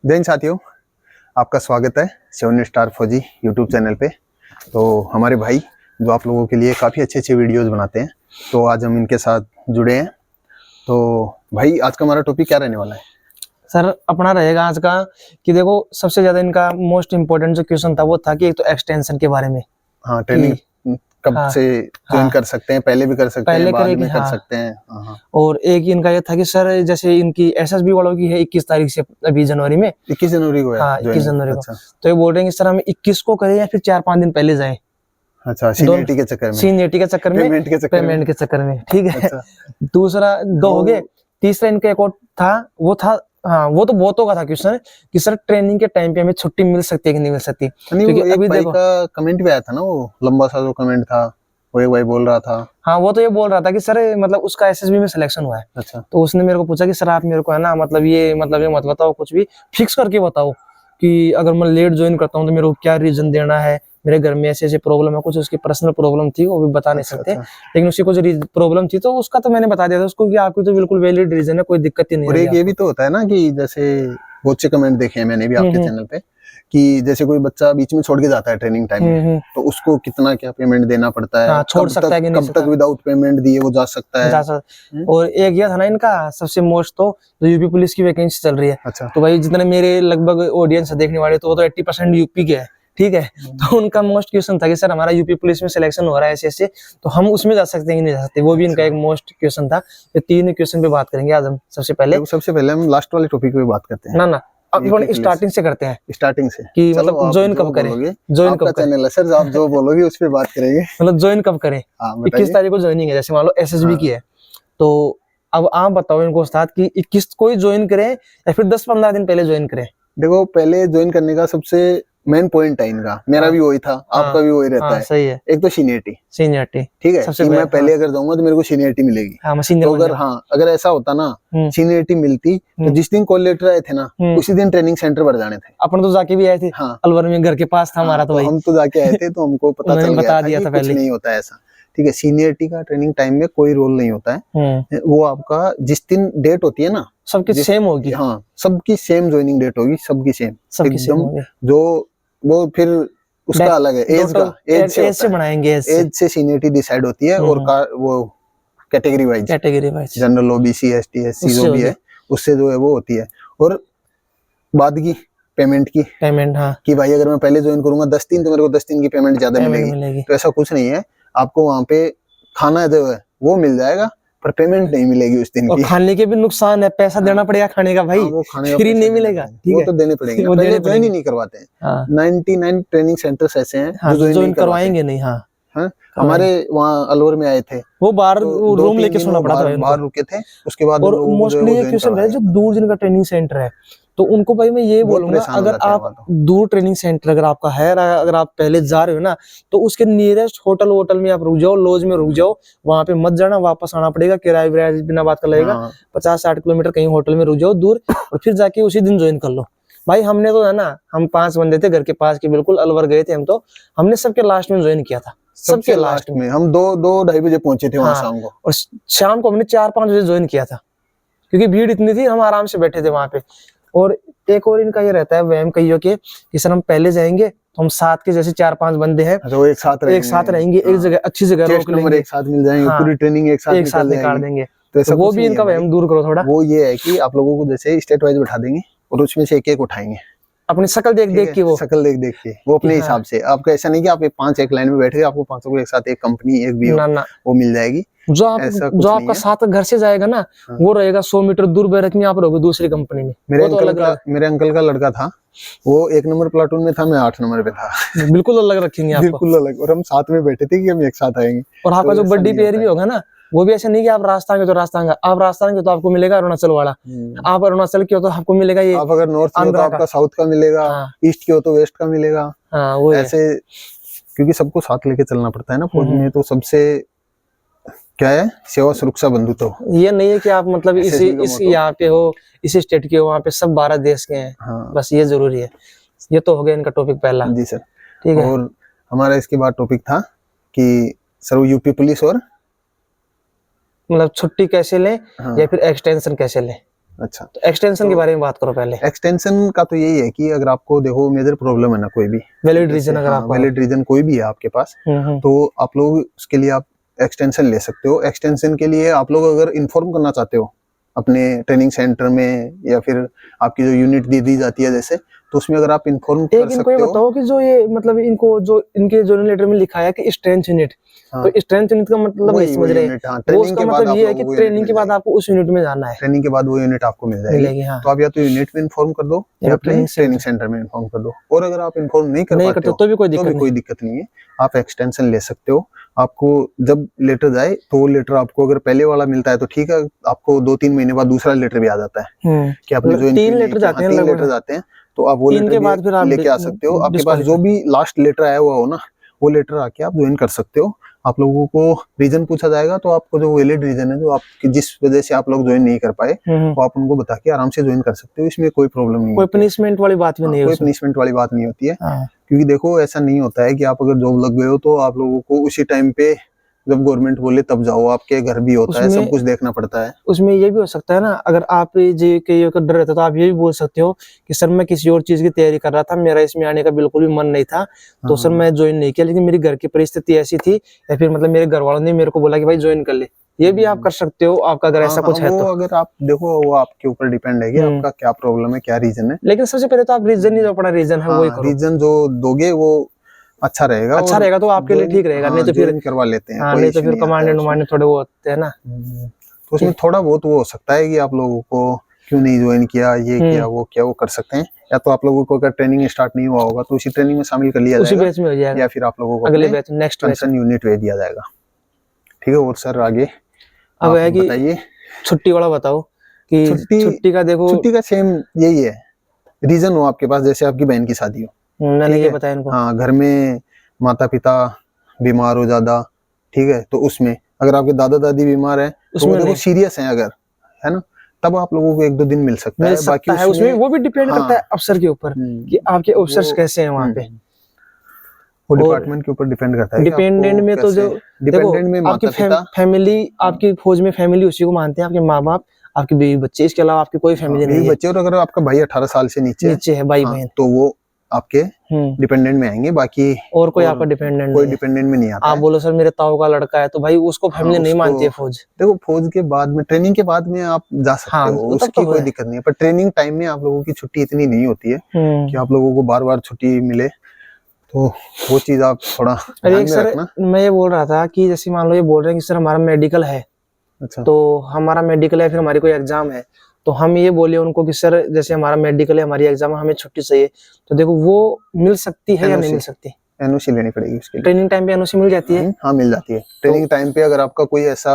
जय हिंद साथियों, आपका स्वागत है 7 स्टार फौजी यूट्यूब चैनल पे। तो हमारे भाई जो आप लोगों के लिए काफ़ी अच्छे अच्छे वीडियोस बनाते हैं, तो आज हम इनके साथ जुड़े हैं। तो भाई आज का हमारा टॉपिक क्या रहने वाला है? सर अपना रहेगा आज का कि देखो सबसे ज्यादा इनका मोस्ट इम्पोर्टेंट जो क्वेश्चन था वो था कि एक तो एक्सटेंशन के बारे में। हाँ, ट्रेनिंग कब हाँ, से ज्वाइन कर सकते हैं? पहले भी कर सकते हैं, बाद में कर सकते हैं। हाँ। और एक इनका ये था कि सर जैसे इनकी एसएसबी वालों की है 21 तारीख से, अभी जनवरी में 21 जनवरी को है। हाँ 21 जनवरी को। अच्छा। तो ये बोल रहे हैं कि सर हम 21 को करें या फिर 4-5 दिन पहले जाएं। अच्छा, सीनियरिटी के चक्कर में, सीनियरिटी के चक्कर में, पेमेंट के चक्कर में, ठीक है। अच्छा। दूसरा दो हो गए, तीसरा इनका एक और था, वो था हाँ वो तो बहुतों का था क्वेश्चन कि सर ट्रेनिंग के टाइम पे हमें छुट्टी मिल सकती है कि नहीं मिल सकती। क्योंकि अभी देखो का कमेंट भी आया था ना, वो लंबा सा जो कमेंट था, वो एक भाई बोल रहा था। हाँ वो तो ये बोल रहा था कि सर मतलब उसका एसएसबी में सिलेक्शन हुआ है। अच्छा। तो उसने मेरे को पूछा कि सर आप मेरे को है ना मतलब ये मत बताओ, कुछ भी फिक्स करके बताओ कि अगर मैं लेट ज्वाइन करता हूँ तो मेरे को क्या रीजन देना है, मेरे घर में ऐसे ऐसे प्रॉब्लम है, कुछ उसकी पर्सनल प्रॉब्लम थी वो भी बता नहीं सकते। लेकिन उसकी कुछ प्रॉब्लम थी तो उसका तो मैंने बता दिया था उसको कि आपकी तो बिल्कुल वैलिड रीजन है, कोई दिक्कत ही नहीं है। और एक ये भी तो होता है ना कि जैसे बहुत से कमेंट देखे हैं मैंने भी आपके चैनल पे कि जैसे कोई बच्चा बीच में छोड़ के जाता है ट्रेनिंग टाइम में, तो उसको कितना क्या पेमेंट देना पड़ता है, हाँ, छोड़ सकता है कि नहीं, कब तक विदाउट पेमेंट दिए वो जा सकता है। और एक ये था ना इनका सबसे मोस्ट, तो यूपी पुलिस की वैकेंसी चल रही है। अच्छा। तो भाई जितने मेरे लगभग ऑडियंस है देखने वाले, तो वो तो 80% यूपी के है, ठीक है। तो उनका मोस्ट क्वेश्चन था कि सर हमारा यूपी पुलिस में सिलेक्शन हो रहा है ऐसे ऐसे, तो हम उसमें जा सकते हैं कि नहीं जा सकते, वो भी इनका एक मोस्ट क्वेश्चन था। ये 3 क्वेश्चन पे बात करेंगे आज हम। सबसे पहले हम लास्ट वाले टॉपिक पे बात करते हैं। ना अब स्टार्टिंग से करते हैं, स्टार्टिंग से कि मतलब ज्वाइन कब करें, ज्वाइन कब करें। चैनल है सर, आप जो बोलोगे उस पे बात करेंगे। मतलब ज्वाइन कब करें। 21 तारीख को ज्वाइनिंग है, जैसे मान लो एसएसबी की है, तो अब आप बताओ इनको उस्ताद कि 21 को ही ज्वाइन करें या फिर 10-15 दिन पहले ज्वाइन करें। देखो पहले ज्वाइन करने का सबसे मेन पॉइंट है इनका, मेरा भी वही था, आपका भी वही रहता है। सही है। एक तो सीनियरिटी, ठीक है, कि मैं पहले अगर जाऊंगा तो मेरे को सीनियरिटी मिलेगी। तो अगर ऐसा होता ना, सीनियरिटी मिलती तो जिस दिन कॉल लेटर आए थे ना, उसी दिन ट्रेनिंग सेंटर भर जाने थे। अपन तो जाके भी आए थे। हाँ, अलवर में घर के पास था हमारा। तो हम तो जाके आए थे, तो हमको पता चल गया था कि कुछ नहीं होता ऐसा। ठीक है, सीनियरिटी का ट्रेनिंग टाइम में कोई रोल नहीं होता है। वो आपका जिस दिन डेट होती है ना, सबकी सेम होगी। हाँ, सबकी सेम ज्वाइनिंग डेट होगी, सबकी सेम एकदम। जो वो फिर उसका अलग है, एज से बनाएंगे, एज से सीनियरिटी डिसाइड होती है। और वो category wise general, OBC, ST, SC जो भी है उससे जो है वो होती है। और बाद की पेमेंट हाँ, कि भाई अगर मैं पहले ज्वाइन करूंगा 10 दिन तो मेरे को 10 दिन की पेमेंट ज्यादा मिलेगी। तो ऐसा कुछ नहीं है, आपको वहाँ पे खाना जो है वो मिल जाएगा, पर पेमेंट नहीं मिलेगी उस दिन की। खाने के भी नुकसान है, पैसा देना पड़ेगा खाने का भाई। वो फ्री नहीं मिलेगा, वो तो देने पड़ेंगे। वो पहले ज्वाइन ही नहीं करवाते हैं। 99 ट्रेनिंग सेंटर्स ऐसे हैं जो ज्वाइन करवाएंगे नहीं। हाँ, हमारे वहाँ अलवर में आए थे, वो बाहर रूम लेके सोना पड़ा था, बाहर रुके थे। उसके बाद और मोस्टली ये क्वेश्चन है जो दूर जिनका ट्रेनिंग सेंटर है, तो उनको भाई मैं ये बोलूंगा अगर आप दूर ट्रेनिंग सेंटर अगर आपका है, अगर आप पहले जा रहे हो ना, तो उसके नियरेस्ट होटल में आप रुक जाओ, लॉज में रुक जाओ, वहां पे मत जाना, वापस आना पड़ेगा, किराया बिना बात कर लगेगा। 50-60 किलोमीटर कहीं होटल में रुक जाओ दूर, और फिर जाके उसी दिन ज्वाइन कर लो। भाई हमने तो है ना, हम 5 बंदे थे घर के पास के, बिल्कुल अलवर गए थे हम, तो हमने सबके लास्ट में ज्वाइन किया था। सबके लास्ट में हम 2-2-2:30 बजे पहुंचे थे वहां शाम को, और शाम को हमने 4-5 बजे ज्वाइन किया था, क्योंकि भीड़ इतनी थी, हम आराम से बैठे थे वहां पे। और एक और इनका ये रहता है वहम कहियो के कि सर हम पहले जाएंगे तो हम साथ के जैसे 4-5 बंदे हैं, तो एक साथ रहेंगे, एक जगह अच्छी जगह रोक लेंगे, एक साथ मिल जाएंगे, पूरी ट्रेनिंग एक साथ निकाल देंगे। तो वो भी इनका वहम दूर करो थोड़ा। वो ये है कि आप लोगों को जैसे स्टेट वाइज बैठा देंगे और उसमें से एक उठाएंगे, अपनी शक्ल देख के, वो शक्ल देख के वो अपने हिसाब से। आपको ऐसा नहीं कि आप 5 एक लाइन में बैठ गए, आपको 5 को एक साथ एक कंपनी एक भी वो मिल जाएगी। जो आपका साथ घर से जाएगा ना, वो रहेगा 100 मीटर दूर बैरक में, आप रहोगे दूसरी कंपनी में। मेरे अंकल का लड़का था, वो 1 नंबर प्लाटून में था, मैं 8 नंबर पे था। बिल्कुल अलग रखेंगे आपको, बिल्कुल अलग। और हम साथ में बैठे थे कि हम एक साथ आएंगे। और आपका जो बड्डी पेयर भी होगा ना, वो भी ऐसा नहीं कि आप राजस्थान के तो राजस्थान का, आप राजस्थान के तो आपको मिलेगा अरुणाचल वाला, आप अरुणाचल के हो तो आपको मिलेगा ये, आप अगर नॉर्थ के हो तो आपका साउथ का मिलेगा, ईस्ट के हो तो वेस्ट का मिलेगा। वो ऐसे, क्योंकि सबको साथ लेके चलना पड़ता है ना फौज में। तो सबसे क्या है, सेवा सुरक्षा बंधु। तो ये नहीं है कि आप मतलब इस यहाँ पे हो, इसी स्टेट के हो, वहाँ पे सब 12 देश के हैं। हाँ। बस ये जरूरी है। ये तो हो गया इनका टॉपिक पहला। जी सर, ठीक है। और हमारा इसके बाद टॉपिक था कि सर यूपी पुलिस और मतलब छुट्टी कैसे लें, हाँ, या फिर एक्सटेंशन कैसे लें। अच्छा, तो एक्सटेंशन के बारे में बात करो पहले। एक्सटेंशन का तो यही है कि अगर आपको देखो मेजर प्रॉब्लम है ना, कोई भी वैलिड रीजन अगर आपको वैलिड रीजन कोई भी है आपके पास, तो आप लोग उसके लिए आप एक्सटेंशन ले सकते हो। एक्सटेंशन के लिए आप लोग अगर इन्फॉर्म करना चाहते हो अपने ट्रेनिंग सेंटर में या फिर आपकी जो यूनिट दी जाती है जैसे, तो उसमें अगर आप इन्फॉर्म कर सकते हो। इनको ये बताओ कि जो ये मतलब इनको जो इनके जोइनिंग लेटर में लिखा है कि स्ट्रेंथ यूनिट, तो स्ट्रेंथ यूनिट का मतलब नहीं समझ रहे। वो उसका मतलब ये है कि ट्रेनिंग के बाद आपको उस यूनिट में जाना है, ट्रेनिंग के बाद वो यूनिट आपको मिल जाएगी। तो आप या तो यूनिट में इन्फॉर्म कर दो या ट्रेनिंग सेंटर में इन्फॉर्म कर दो। और अगर आप इन्फॉर्म नहीं कर पाते हो तो भी कोई दिक्कत नहीं है, आप एक्सटेंशन ले सकते हो। आपको जब लेटर जाए तो वो लेटर आपको अगर पहले वाला मिलता है तो ठीक है, आपको 2-3 महीने बाद दूसरा लेटर भी आ जाता है कि आपने जो 3 लेटर जाते हैं, तो आप वो लेटर बाद फिर आप लेके आ सकते हो। आपके पास जो भी लास्ट लेटर आया हुआ हो ना, वो लेटर आके आप ज्वाइन कर सकते हो। आप लोगों को रीजन पूछा जाएगा तो आपको जो वैलिड रीजन है, जो आपकी जिस वजह से आप लोग ज्वाइन नहीं कर पाए, वो आप उनको बता के आराम से ज्वाइन कर सकते हो। इसमें कोई प्रॉब्लम नहीं, कोई पनिशमेंट वाली बात भी नहीं है, कोई पनिशमेंट वाली बात नहीं होती है। क्योंकि देखो ऐसा नहीं होता है कि आप अगर जॉब लग गए हो तो आप लोगों को उसी टाइम पे जब गवर्नमेंट बोले तब जाओ, आपके घर भी होता है, सब कुछ देखना पड़ता है। उसमें ये भी हो सकता है ना, अगर आप जे के का डर रहता तो आप ये भी बोल सकते हो कि सर मैं किसी और चीज की तैयारी कर रहा था, मेरा इसमें आने का बिल्कुल भी मन नहीं था, तो सर मैं ज्वाइन नहीं किया, लेकिन मेरी घर की परिस्थिति ऐसी थी या फिर मतलब मेरे घर वालों ने मेरे को बोला कि भाई ज्वाइन कर ले। ये भी आप कर सकते हो, आपका अगर ऐसा कुछ है तो। अगर आप देखो वो आपके ऊपर डिपेंड है कि आपका क्या प्रॉब्लम है, क्या रीजन है। लेकिन सबसे पहले तो आप रीजन नहीं, जो अपना रीजन है वही करो। रीजन जो दोगे वो अच्छा रहेगा तो आपके लिए ठीक रहेगा। नहीं तो फिर करवा लेते हैं, नहीं तो फिर कमांडेंट थोड़े वो होते हैं ना, तो उसमें थोड़ा बहुत वो हो सकता है कि आप लोगों को क्यों नहीं ज्वाइन किया, ये किया वो किया, वो कर सकते हैं। या तो आप लोगों को अगर ट्रेनिंग स्टार्ट नहीं हुआ होगा तो उसी ट्रेनिंग में शामिल कर लिया जाएगा, उसी बैच में हो जाएगा, या फिर आप लोगों को अगले बैच नेक्स्ट कंसर्न यूनिट भेज दिया जाएगा। ठीक है। और सर आगे अब है कि बताइए, छुट्टी वाला बताओ कि छुट्टी का देखो, छुट्टी का सेम यही है, रीजन हो आपके पास, जैसे आपकी बहन की शादी हो, मैंने ये बताया इनको, हाँ घर में माता पिता बीमार हो ज्यादा, ठीक है, तो उसमें अगर आपके दादा दादी बीमार है तो वो देखो सीरियस हैं अगर, है ना, तब आप लोगों को 1-2 दिन मिल सकता है। बाकी उसमें वो भी डिपेंड करता है अफसर के ऊपर कि आपके अफसर कैसे हैं वहाँ पे, वो डिपार्टमेंट के ऊपर डिपेंड करता है। डिपेंडेंट में तो जो डिपेंडेंट में आपकी फैमिली, आपकी फौज में फैमिली उसी को मानते हैं, आपके माँ बाप, आपके बीवी बच्चे, इसके अलावा आपकी कोई फैमिली नहीं है। बच्चे, और अगर आपका भाई 18 साल से नीचे है भाई बहन, तो वो आपके डिपेंडेंट में आएंगे, बाकी और कोई आपका डिपेंडेंट में नहीं आता। आप बोलो सर मेरे ताऊ का लड़का है तो भाई उसको फैमिली नहीं मानती है फौज। देखो फौज के बाद में, ट्रेनिंग के बाद में आप जा सकते हो, उसकी कोई दिक्कत नहीं है, पर ट्रेनिंग टाइम में आप लोगों की छुट्टी इतनी नहीं होती है कि आप लोगों को बार बार छुट्टी मिले, तो वो चीज आप थोड़ा ध्यान में रखना। मैं ये बोल रहा था कि जैसे मान लो ये बोल रहे हैं कि सर हमारा मेडिकल है, अच्छा, तो हमारा मेडिकल है, फिर हमारी कोई एग्जाम है, तो हम ये बोले उनको कि सर जैसे हमारा मेडिकल है, हमारी एग्जाम है, हमें छुट्टी चाहिए, तो देखो वो मिल सकती है या नहीं मिल सकती? एनओसी लेनी पड़ेगी उसके लिए। ट्रेनिंग टाइम पे एनओसी मिल जाती है? हाँ मिल जाती है। ट्रेनिंग टाइम पे अगर आपका कोई ऐसा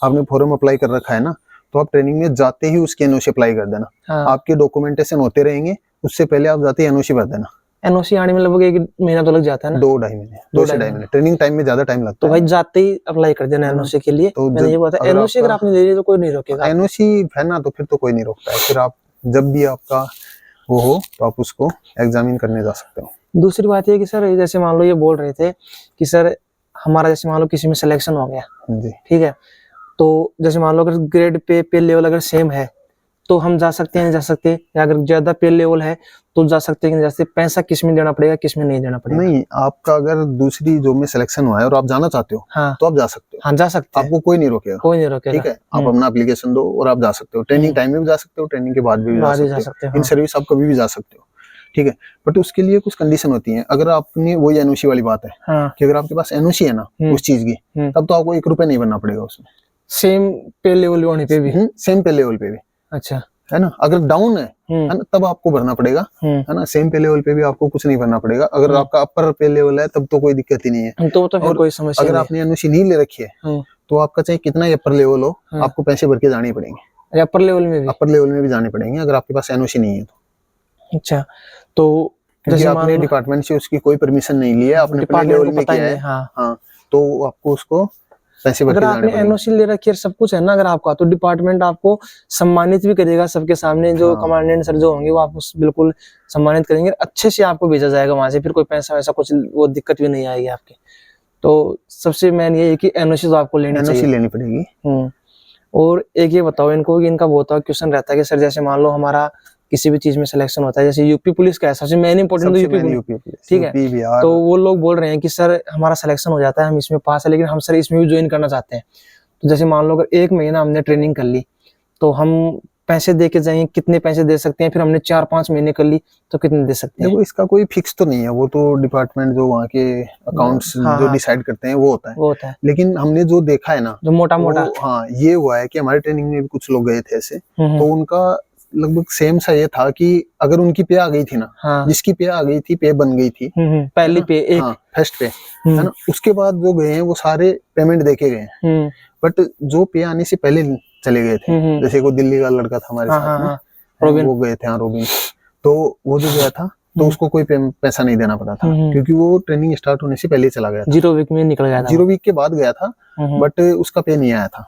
आपने फॉर्म अप्लाई कर रखा है ना, तो आप ट्रेनिंग में जाते ही उसकी एनओसी अप्लाई कर देना। आपके डॉक्यूमेंटेशन होते रहेंगे, उससे पहले आप जाते ही एनओसी भर देना। एनओसी आने में लगभग 1 महीना तो लग जाता है ना? 2-2.5 महीने, 2 से 2.5 महीने। ट्रेनिंग टाइम में ज्यादा टाइम लगता है, तो भाई जाते ही अप्लाई कर देना एनओसी के लिए। तो मैंने ये बोला था एनओसी अगर आपने ले ली तो कोई नहीं रोकेगा। एनओसी है ना, तो फिर तो कोई नहीं रोकता है, फिर आप जब भी आपका वो हो तो आप उसको एग्जामिन करने जा सकते हो। दूसरी बात ये कि सर जैसे मान लो ये बोल रहे थे कि सर हमारा जैसे मान लो किसी में सिलेक्शन हो गया जी, ठीक है, तो जैसे मान लो अगर ग्रेड पे लेवल अगर सेम है तो हम जा सकते हैं नहीं जा सकते, या अगर ज्यादा पे लेवल है तो जा सकते हैं नहीं जा सकते, पैसा किस में देना पड़ेगा किस में नहीं देना पड़ेगा? नहीं, आपका अगर दूसरी जॉब में सिलेक्शन हुआ है और आप जाना चाहते हो तो आप जा सकते हो। हाँ जा सकते हैं, आपको कोई नहीं रोकेगा, ठीक है, आप अपना एप्लीकेशन दो और आप जा सकते हो। ट्रेनिंग टाइम में भी जा सकते हो, ट्रेनिंग के बाद भी जा सकते हो, इन सर्विस आप कभी भी जा सकते हो, ठीक है। बट उसके लिए कुछ कंडीशन होती है। अगर आपने वही एनओसी वाली बात है कि अगर आपके पास एनओसी है ना उस चीज की, तब तो आपको 1 रुपया नहीं भरना पड़ेगा उसमें, सेम पे लेवल होने पे भी, सेम पे लेवल पे भी, अच्छा है ना। अगर डाउन है ना, तब आपको भरना पड़ेगा, है ना। सेम पे लेवल पे भी आपको कुछ नहीं भरना पड़ेगा। अगर आपका अपर पे लेवल है तब तो कोई दिक्कत ही नहीं है, तो फिर कोई समस्या नहीं। अगर आपने एनओसी नहीं ले रखी है तो आपका चाहे कितना ही अपर लेवल हो, आपको पैसे भर के जाने पड़ेंगे। अपर लेवल में भी जाने पड़ेंगे अगर आपके पास एनओसी नहीं है तो। अच्छा, तो जैसे आपने डिपार्टमेंट से उसकी कोई परमिशन नहीं ली है, आपने अपने लेवल में किया है, हाँ, तो आपको उसको पैसे भर के जाने पड़ेंगे। अगर आपने एनओसी ले रखी है, सब कुछ है ना अगर आपका, तो डिपार्टमेंट आपको सम्मानित भी करेगा सबके सामने। जो कमांडेंट सर जो होंगे वो आपको बिल्कुल सम्मानित करेंगे, अच्छे से आपको भेजा जाएगा वहां से, फिर कोई पैसा वैसा कुछ वो दिक्कत भी नहीं आएगी आपके। तो सबसे मेन ये है कि एनओसी तो आपको लेनी पड़ेगी। और एक ये बताओ इनको कि इनका बहुत क्वेश्चन रहता है कि सर जैसे मान लो हमारा किसी भी चीज में सिलेक्शन होता है, जैसे यूपी पुलिस का है सबसे मेन इंपॉर्टेंट, तो यूपी पुलिस, ठीक है। तो वो लोग बोल रहे हैं कि सर हमारा सिलेक्शन हो जाता है, हम इसमें पास है, लेकिन हम सर इसमें भी ज्वाइन करना चाहते हैं। तो जैसे मान लो अगर 1 महीना हमने ट्रेनिंग कर ली तो हम पैसे दे के जाएंगे, कितने पैसे दे सकते हैं? फिर हमने 4-5 महीने कर ली तो कितने दे सकते हैं? देखो इसका कोई फिक्स तो नहीं है, वो तो डिपार्टमेंट जो वहाँ के अकाउंट्स जो डिसाइड करते हैं वो होता है। लेकिन हमने जो देखा है ना, जो मोटा हाँ ये हुआ है कि हमारे ट्रेनिंग में भी कुछ लोग गए थे ऐसे, तो उनका लगभग सेम सा ये था कि अगर उनकी पे आ गई थी ना, जिसकी पे आ गई थी, पे बन गई थी पहली पे, एक फर्स्ट पे है ना, उसके बाद जो गए हैं वो सारे पेमेंट देके गए हैं। बट जो पे आने से पहले चले गए थे, जैसे को दिल्ली का लड़का था हमारे साथ में, वो गए थे रोबिन, तो वो जो गया था तो उसको कोई पैसा नहीं देना पड़ा था, क्योंकि वो ट्रेनिंग स्टार्ट होने से पहले ही चला गया था। 0 वीक में निकल गया था, 0 वीक के बाद गया था, बट उसका पे नहीं आया था,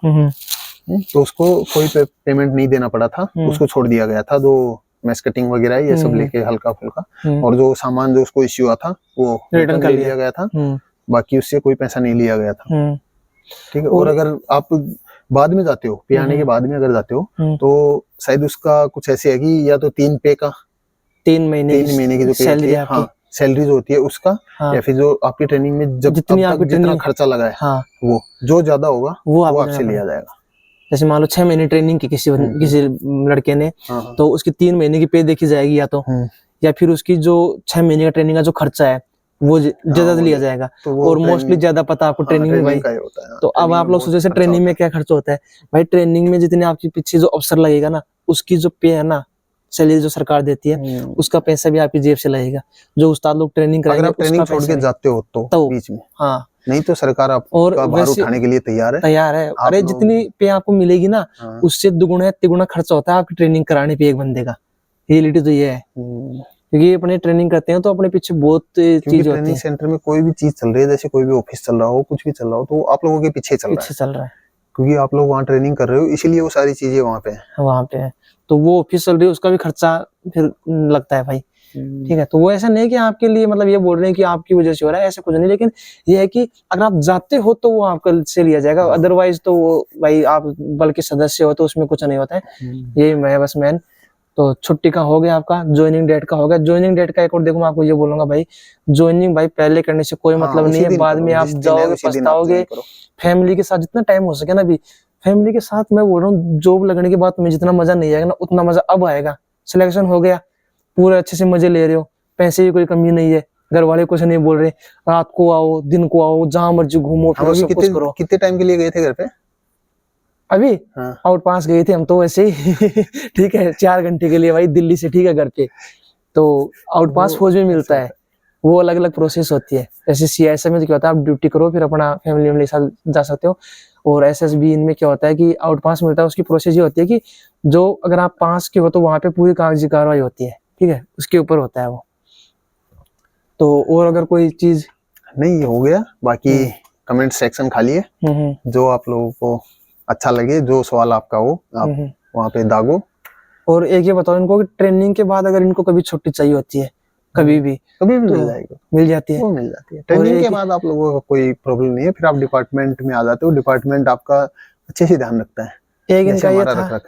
तो उसको कोई पेमेंट नहीं देना पड़ा था, उसको छोड़ दिया गया था। जो मैस कटिंग वगैरह ये सब लेके हल्का फुल्का, और जो सामान जो उसको इश्यू हुआ था वो रिटर्न कर लिया गया था, बाकी उससे कोई पैसा नहीं लिया गया था, ठीक है। और अगर आप बाद में जाते हो, पे आने के बाद में अगर जाते हो तो शायद उसका कुछ ऐसे है कि या तो 3 पे का 3 महीने की जो सैलरी है, हाँ सैलरी जो होती है उसका, या फिर जो आपकी ट्रेनिंग में जब जितना खर्चा लगा है, वो जो ज्यादा होगा वो आपसे लिया जाएगा। जैसे मान लो 6 महीने ट्रेनिंग की किसी लड़के ने, तो उसकी 3 महीने की पे देखी जाएगी, या फिर उसकी जो 6 महीने का ट्रेनिंग का जो खर्चा है वो ज्यादा लिया जाएगा। और मोस्टली ज्यादा पता आपको ट्रेनिंग में भाई होता है। तो अब आप लोग सोचो जैसे ट्रेनिंग में क्या खर्चा होता है भाई, ट्रेनिंग में जितने आपके पीछे जो अफसर लगेगा ना, उसकी जो पे है ना, सैलरी जो सरकार देती है, उसका पैसा भी आपकी जेब से लगेगा। जो उस्ताद लोग ट्रेनिंग कराएंगे, अगर आप ट्रेनिंग छोड़ के जाते हो तो बीच में, हाँ नहीं तो सरकार आपका भार उठाने के लिए तैयार है। अरे जितनी पे आपको मिलेगी ना, उससे दुगुना या तिगुना खर्चा होता है आपकी ट्रेनिंग कराने पे एक बंदे का। रियलिटी तो ये है, क्योंकि अपने ट्रेनिंग करते हैं तो अपने पीछे बहुत चीज होती है। ट्रेनिंग सेंटर में कोई भी चीज चल रही है, जैसे कोई भी ऑफिस चल रहा हो, कुछ भी चल रहा हो, तो आप लोगों के पीछे चल रहा है, क्योंकि आप लोग वहाँ ट्रेनिंग कर रहे हो, इसीलिए वो सारी चीजें वहाँ पे है। तो वो ऑफिस चल रही है, उसका भी खर्चा फिर लगता है भाई, ठीक है। तो वो ऐसा नहीं कि आपके लिए मतलब ये बोल रहे हैं कि आपकी वजह से हो रहा है, ऐसा कुछ नहीं, लेकिन ये है कि अगर आप जाते हो तो वो आपका से लिया जाएगा, अदरवाइज तो भाई आप बल के सदस्य हो तो उसमें कुछ नहीं होता है। यही मैं बस मैन। तो छुट्टी का हो गया, आपका ज्वाइनिंग डेट का हो गया। ज्वाइनिंग डेट का एक और देखो, मैं आपको ये बोलूंगा भाई, ज्वाइनिंग भाई पहले करने से कोई मतलब नहीं है, बाद में आप जाओगे पछताओगे। फैमिली के साथ जितना टाइम हो सके ना, अभी फैमिली के साथ मैं बोल रहा हूँ, जॉब लगने के बाद तुम्हें जितना मजा नहीं आएगा ना, उतना मजा अब आएगा। सिलेक्शन हो गया, पूरे अच्छे से मजे ले रहे हो, पैसे की कोई कमी नहीं है, घर वाले कुछ नहीं बोल रहे, रात को आओ दिन को आओ, जहां मर्जी घूमो फिरो, सब कुछ करो। कितने टाइम के लिए गए थे घर पे? अभी आउट पास गए थे हम तो वैसे ही ठीक है, 4 घंटे के लिए भाई, दिल्ली से, ठीक है, घर पे। तो आउट पास फौज में मिलता है, वो अलग अलग प्रोसेस होती है। जैसे CISF में तो क्या होता है, आप ड्यूटी करो फिर अपना फैमिली के साथ जा सकते हो। और SSB इनमें क्या होता है कि आउट पास मिलता है, उसकी प्रोसेस ये होती है कि जो अगर आप पास के हो तो वहां पे पूरी कागजी कार्रवाई होती है, ठीक है, उसके ऊपर होता है वो। तो और अगर कोई चीज नहीं हो गया, बाकी कमेंट सेक्शन खाली है, जो आप लोगों को अच्छा लगे, जो सवाल आपका हो आप वहाँ पे दागो। और एक ये बताओ इनको कि ट्रेनिंग के बाद अगर इनको कभी छुट्टी चाहिए होती है, कभी भी तो मिल जाएगी, मिल जाती है, वो मिल जाती है। ट्रेनिंग के बाद आप लोगों को कोई प्रॉब्लम नहीं है, फिर आप डिपार्टमेंट में आ जाते हो, डिपार्टमेंट आपका अच्छे से ध्यान रखता है। एक इनका ये था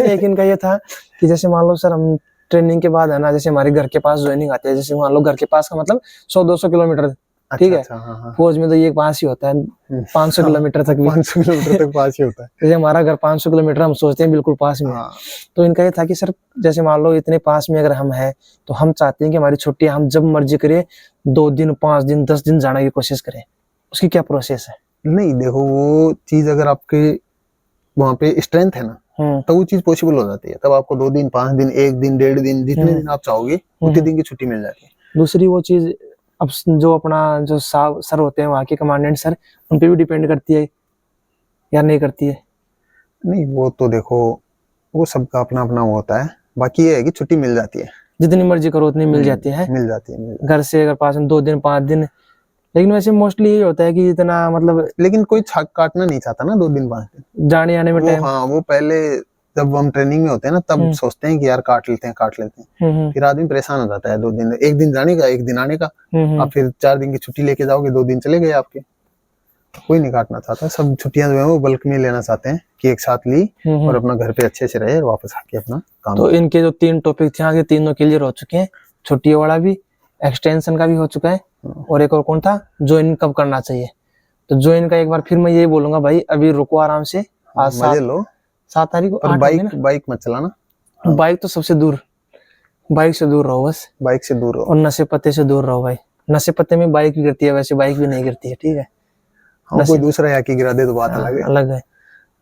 एक इनका ये था कि जैसे मान लो सर हम ट्रेनिंग के बाद है ना, जैसे हमारे घर के पास ज्वाइनिंग आती है, जैसे मान लो घर के पास का मतलब 100-200 किलोमीटर, ठीक है। फौज में तो ये पास ही होता है, 500 किलोमीटर तक भी, 500 किलोमीटर तक पास ही होता है। जैसे हमारा घर 500 किलोमीटर हम सोचते हैं बिल्कुल पास में। तो इनका ये था कि सर जैसे मान लो इतने पास में अगर हम हैं तो हम चाहते हैं कि हमारी छुट्टी हम जब मर्जी करें, 2 दिन 5 दिन 10 दिन जाने की कोशिश करें। उसकी क्या प्रोसेस है? नहीं देखो, वो चीज अगर आपके वहाँ पे स्ट्रेंथ है ना, तो वो चीज पॉसिबल हो जाती है। तब आपको 2 दिन 5 दिन 1 दिन 1.5 दिन जितने दिन आप चाहोगे उतने दिन की छुट्टी मिल जाती है। दूसरी वो चीज अब जो अपना जो सर होते हैं वहाँ के कमांडेंट सर, उन पे भी डिपेंड करती है या नहीं करती है? नहीं वो तो देखो, वो सबका अपना अपना होता है। बाकी ये है कि छुट्टी मिल जाती है, जितनी मर्जी करो उतनी मिल जाती है। मिल जाती है घर से अगर पास में 2 दिन 5 दिन, लेकिन वैसे मोस्टली ये होता है कि जितना मतलब, लेकिन कोई काटना नहीं चाहता ना 2 दिन 5 दिन जाने आने में टाइम। हाँ, वो पहले जब हम ट्रेनिंग में होते हैं ना, तब सोचते हैं कि यार काट लेते हैं। फिर आदमी परेशान हो जाता है 2 दिन, 1 दिन जाने का 1 दिन आने का। आप फिर 4 दिन की छुट्टी लेके जाओगे, 2 दिन चले गए आपके। कोई नहीं काटना चाहता, सब छुट्टियां जो है वो बल्क में लेना चाहते हैं कि एक साथ ली और अपना घर पे अच्छे से रहे और वापस आके अपना काम। तो इनके जो 3 टॉपिक थे आगे तीनों क्लियर हो चुके हैं, छुट्टी वाला भी, एक्सटेंशन का भी हो चुका है, और एक और कौन था, ज्वाइन कब करना चाहिए। तो ज्वाइन का एक बार फिर मैं ये बोलूंगा भाई अभी रुको आराम से, आज मजे लो, 7 तारीख को। बाइक मत चलाना, बाइक तो सबसे दूर, बाइक से दूर रहो बस, बाइक से दूर रहो और नशे पत्ते से दूर रहो भाई। नशे पत्ते में बाइक भी गिरती है, वैसे बाइक भी नहीं गिरती है, ठीक है। हाँ, कोई दूसरा या की गिरा दे तो बात अलग है।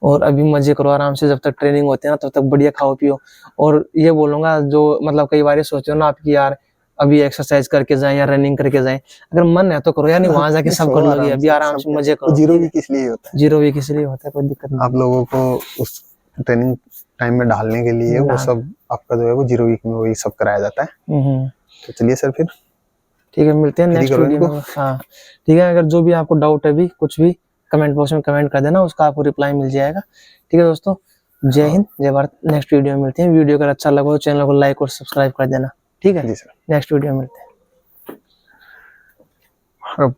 और अभी मजे करो आराम से, जब तक ट्रेनिंग होती है ना तब तक बढ़िया खाओ पियो। और ये बोलूंगा जो मतलब कई बार सोचते हो ना आपकी यार अभी एक्सरसाइज करके जाएं या रनिंग करके जाएं, अगर मन है तो करो, यानी वहां जाके सब कर लोगे, अभी आराम से मजे करो। जीरो भी किस लिए होता है, जीरो भी किस लिए होता है, कोई दिक्कत नहीं। आप लोगों को उस ट्रेनिंग टाइम में डालने के लिए वो सब आपका जो है वो 0 वीक में वही सब कराया जाता है। तो चलिए सर फिर ठीक है, मिलते हैं नेक्स्ट वीडियो में। हाँ ठीक है, अगर जो भी आपको डाउट है भी कुछ भी कमेंट बॉक्स में कमेंट कर देना, उसका आपको रिप्लाई मिल जाएगा। ठीक है दोस्तों, जय हिंद जय भारत। नेक्स्ट वीडियो में मिलते हैं। वीडियो अगर अच्छा लगा तो चैनल को लाइक और सब्सक्राइब कर देना, ठीक है। जी सर, नेक्स्ट वीडियो में मिलते हैं।